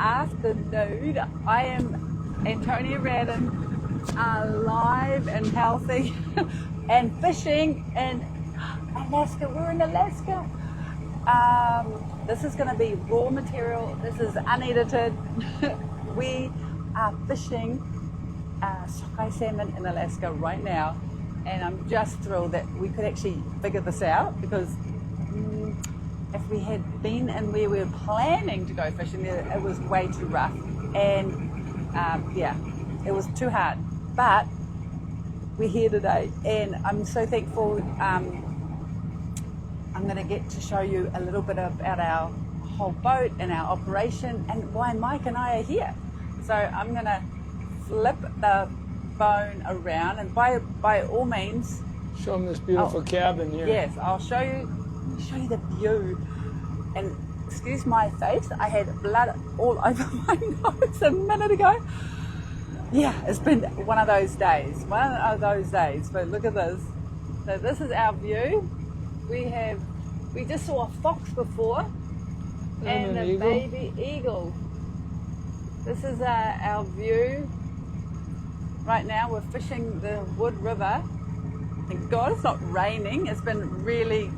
afternoon. I am Antonia Radin, alive and healthy and fishing in Alaska. We're in Alaska. This is going to be raw material. This is unedited. We are fishing sockeye salmon in Alaska right now, and I'm just thrilled that we could actually figure this out, because if we had been in where we were planning to go fishing, it was way too rough, and yeah, it was too hard. But we're here today, and I'm so thankful. I'm going to get to show you a little bit about our whole boat and our operation and why Mike and I are here. So I'm going to flip the phone around, and by all means, show them this beautiful cabin here. Yes, I'll show you the view. And excuse my face, I had blood all over my nose a minute ago. Yeah, it's been one of those days. But look at this. So this is our view. We just saw a fox before, and a baby eagle. This is our view. Right now we're fishing the Wood River. Thank God it's not raining. It's been really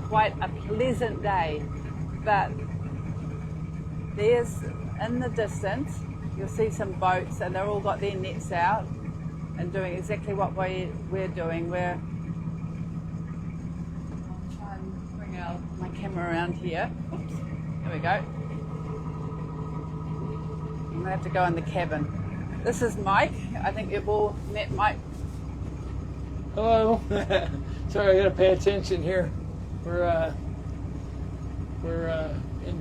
quite a pleasant day. But there's, in the distance, you'll see some boats, and they've all got their nets out and doing exactly what we're doing. I'll try and bring my camera around here. Oops, there we go. I'm gonna have to go in the cabin. This is Mike. I think you've all met Mike. Hello. Sorry, I gotta pay attention here. We're in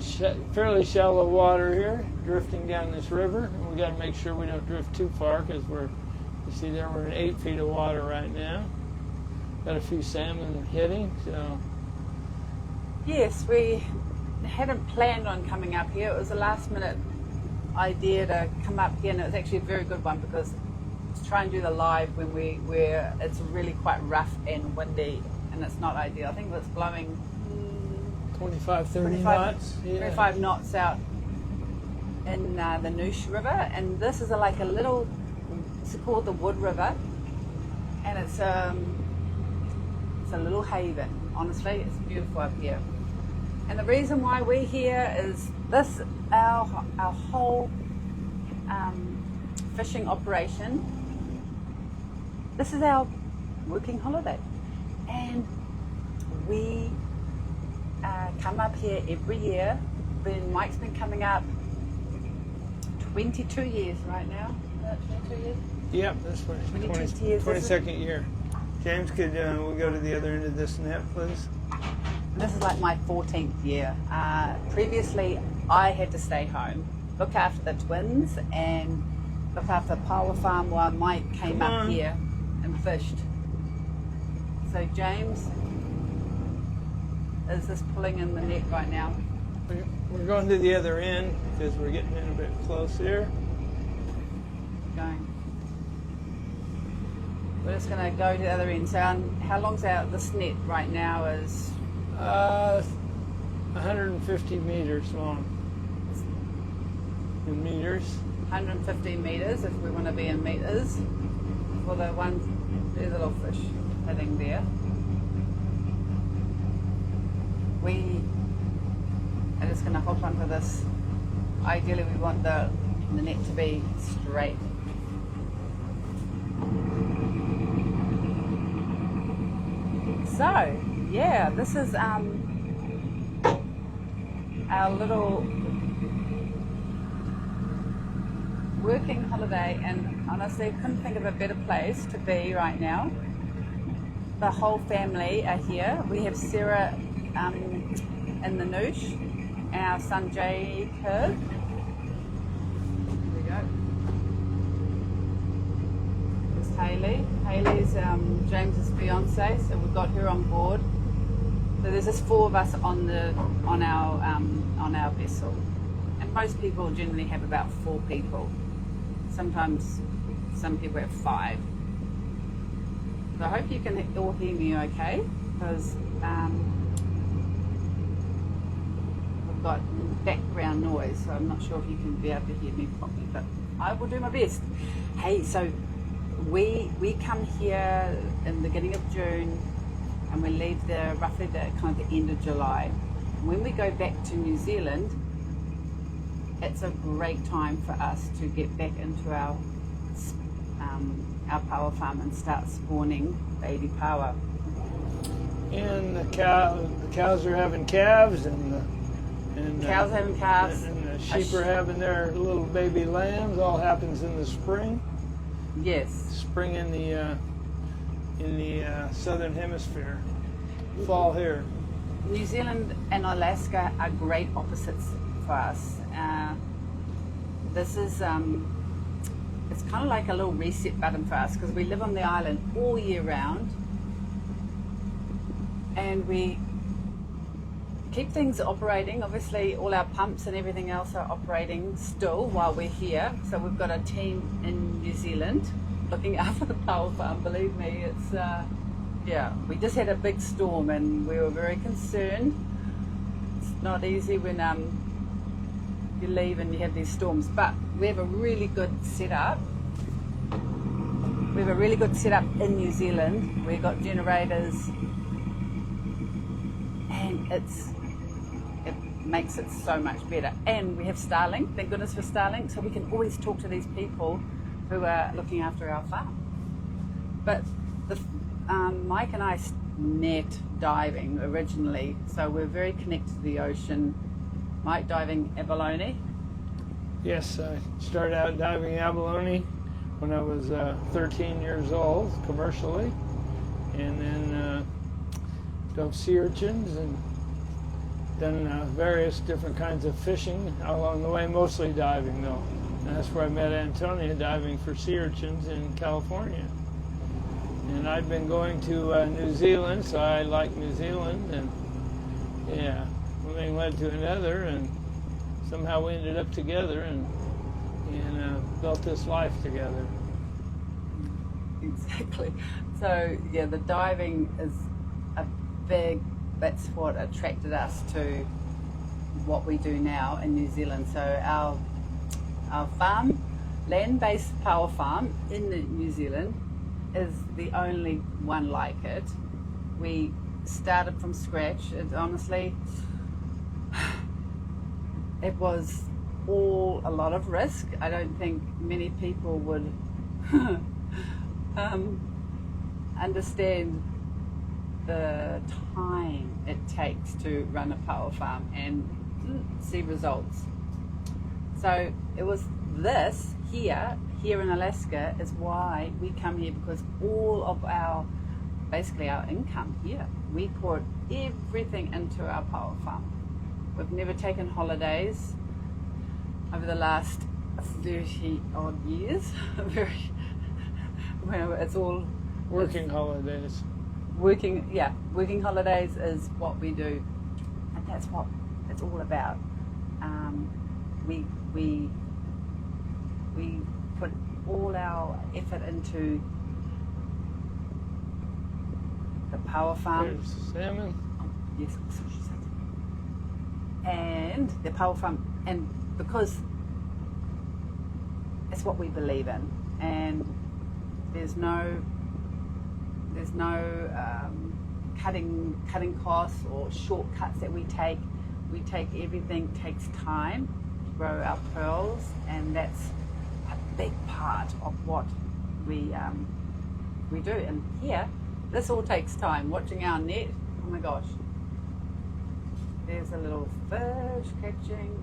fairly shallow water here, drifting down this river, and we got to make sure we don't drift too far, because you see there, we're in 8 feet of water right now. Got a few salmon hitting, so. Yes, we hadn't planned on coming up here. It was a last minute idea to come up here, and it was actually a very good one, because to try and do the live when it's really quite rough and windy, and it's not ideal. I think it's blowing 30 knots. Yeah. 25 knots out in the Noosh River, and this is like a little, it's called the Wood River, and it's a little haven. Honestly, it's beautiful up here. And the reason why we're here is this, our whole fishing operation, this is our working holiday, and we come up here every year. Mike's been coming up 22 years right now. 22 years? Yep, that's right. 22 years. 22nd year. James, could we go to the other end of this net, please? This is like my 14th year. Previously, I had to stay home, look after the twins, and look after the pāua farm while Mike came up here and fished. So James is just pulling in the net right now. We're going to the other end because we're getting in a bit close here. We're just going to go to the other end. So how long's out this net right now is? 150 meters long. In meters. 150 meters if we want to be in meters. For the ones, there's a little fish heading there. We are just going to hop onto this. Ideally, we want the net to be straight. So, yeah, this is our little working holiday, and honestly, couldn't think of a better place to be right now. The whole family are here. We have Sarah in the Noosh, and our son Jacob. There we go. There's Hayley. Hayley's James's fiance, so we've got her on board. So there's just 4 of us on our vessel, and most people generally have about 4 people. Sometimes some people have 5. So I hope you can all hear me okay, because got background noise, so I'm not sure if you can be able to hear me properly, but I will do my best. Hey, so we come here in the beginning of June, and we leave there roughly the kind of the end of July. When we go back to New Zealand, it's a great time for us to get back into our pāua farm and start spawning baby pāua. And the cows are having calves, and Cows having calves, and the sheep are having their little baby lambs. All happens in the spring. Yes. Spring in the Southern Hemisphere. Fall here. New Zealand and Alaska are great opposites for us. This is it's kind of like a little reset button for us because we live on the island all year round, and we keep things operating. Obviously, all our pumps and everything else are operating still while we're here. So we've got a team in New Zealand looking after the pāua farm. Believe me, it's yeah. We just had a big storm and we were very concerned. It's not easy when you leave and you have these storms, but we have a really good setup. We have a really good setup in New Zealand. We've got generators, and it makes it so much better. And we have Starlink, thank goodness for Starlink, so we can always talk to these people who are looking after our farm. But Mike and I met diving originally, so we're very connected to the ocean. Mike diving abalone. Yes, I started out diving abalone when I was 13 years old, commercially, and then dove sea urchins and done various different kinds of fishing along the way, mostly diving though. And that's where I met Antonia, diving for sea urchins in California. And I'd been going to New Zealand, so I liked New Zealand, and yeah, one thing led to another, and somehow we ended up together and built this life together. Exactly. So yeah, the diving is a big, that's what attracted us to what we do now in New Zealand. So our farm, land-based pāua farm in New Zealand, is the only one like it. We started from scratch. It honestly, it was all a lot of risk. I don't think many people would understand the time it takes to run a pāua farm and see results. So it was this here in Alaska is why we come here, because all of our, basically our income here, we poured everything into our pāua farm. We've never taken holidays over the last 30 odd years. Well, it's all Working holidays. Working holidays is what we do, and that's what it's all about. We put all our effort into the pāua farm. There's salmon. Yes, and the pāua farm, and because it's what we believe in, and there's no cutting costs or shortcuts that we take. We take everything, takes time to grow our pearls, and that's a big part of what we do. And here, this all takes time. Watching our net, oh my gosh, there's a little fish catching.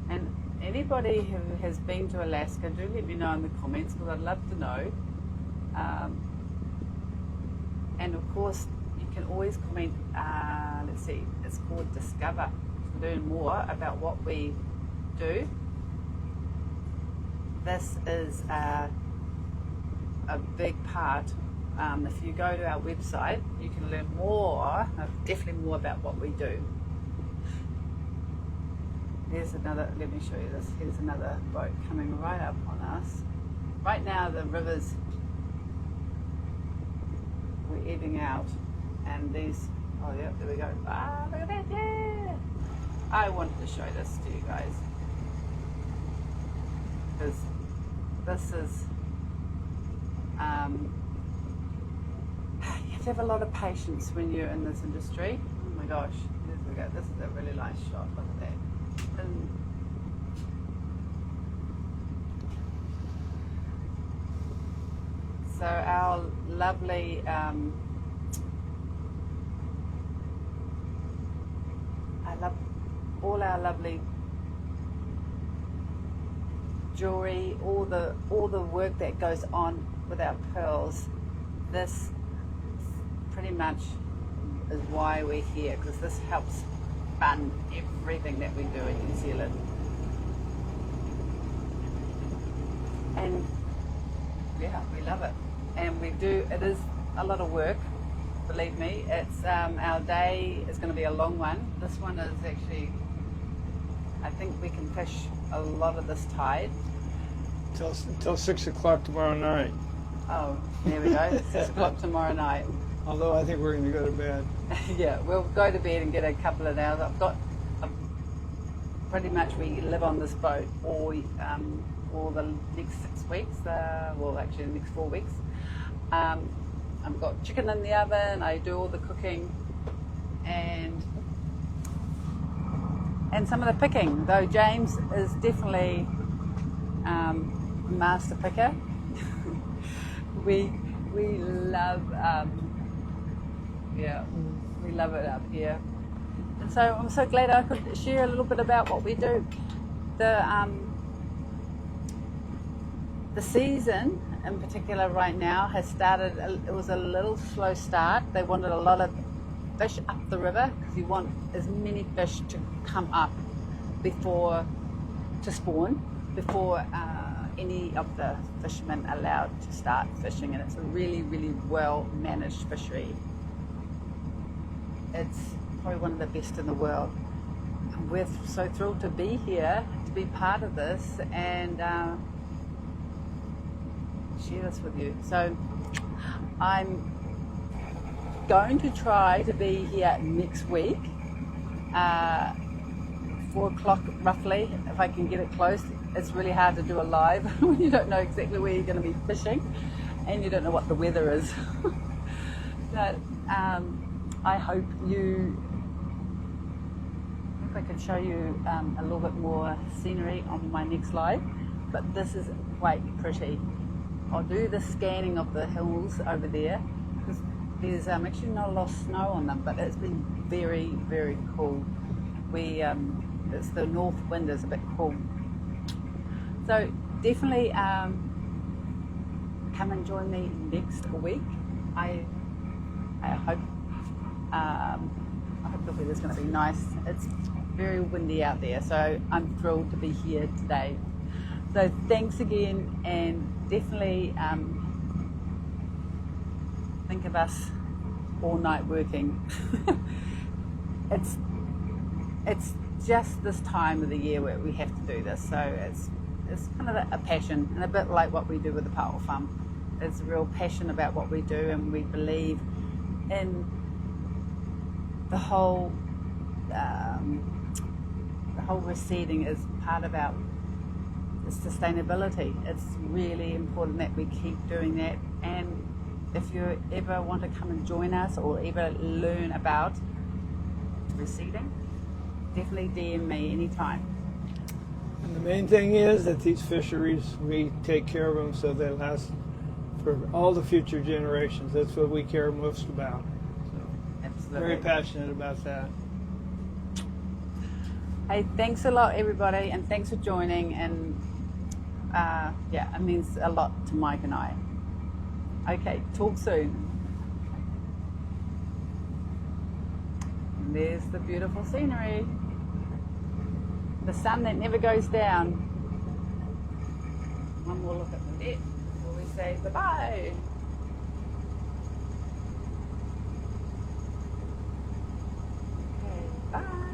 And anybody who has been to Alaska, do let me know in the comments, because I'd love to know. And of course, you can always comment, let's see, it's called Discover, to learn more about what we do. This is a big part. If you go to our website, you can learn more, definitely more about what we do. Here's another, let me show you this. Here's another boat coming right up on us. Right now the river's, we're ebbing out, and these, oh yeah, there we go. Ah, look at that, yeah! I wanted to show this to you guys because this is you have to have a lot of patience when you're in this industry. Oh my gosh, there we go. This is a really nice shot. Look at that. And so our lovely I love all our lovely jewelry, all the work that goes on with our pearls. This pretty much is why we're here, because this helps fund everything that we do in New Zealand. And yeah, we love it. And we do, it is a lot of work, believe me. It's our day is going to be a long one. This one is actually, I think we can fish a lot of this tide. Till 6 o'clock tomorrow night. Oh, there we go. 6 o'clock tomorrow night. Although I think we're going to go to bed. Yeah, we'll go to bed and get a couple of hours. I've got pretty much, we live on this boat all the next 6 weeks. Well, actually the next 4 weeks. I've got chicken in the oven. I do all the cooking and some of the picking. Though James is definitely master picker. we love we love it up here, and so I'm so glad I could share a little bit about what we do. The season in particular right now has started. It was a little slow start. They wanted a lot of fish up the river because you want as many fish to come up to spawn before any of the fishermen allowed to start fishing, and it's a really, really well managed fishery. It's probably one of the best in the world. And we're so thrilled to be here, to be part of this, and share this with you. So I'm going to try to be here next week, 4 o'clock roughly, if I can get it close. It's really hard to do a live when you don't know exactly where you're going to be fishing and you don't know what the weather is. But I hope if I can show you a little bit more scenery on my next live. But this is quite pretty. I'll do the scanning of the hills over there because there's actually not a lot of snow on them, but it's been very, very cool. It's the north wind is a bit cool. So definitely come and join me next week. I hope the weather's going to be nice. It's very windy out there, so I'm thrilled to be here today. So thanks again, and definitely think of us all night working. It's just this time of the year where we have to do this, so it's kind of a passion, and a bit like what we do with the pāua farm. It's a real passion about what we do, and we believe in the whole receding is part of our sustainability. It's really important that we keep doing that, and if you ever want to come and join us or ever learn about receding, definitely DM me anytime. And the main thing is that these fisheries, we take care of them so they last for all the future generations. That's what we care most about. So, absolutely. Very passionate about that. Hey, thanks a lot, everybody, and thanks for joining. And yeah, it means a lot to Mike and I. Okay, talk soon. And there's the beautiful scenery. The sun that never goes down. One more look at the net before we say bye-bye. Okay, bye.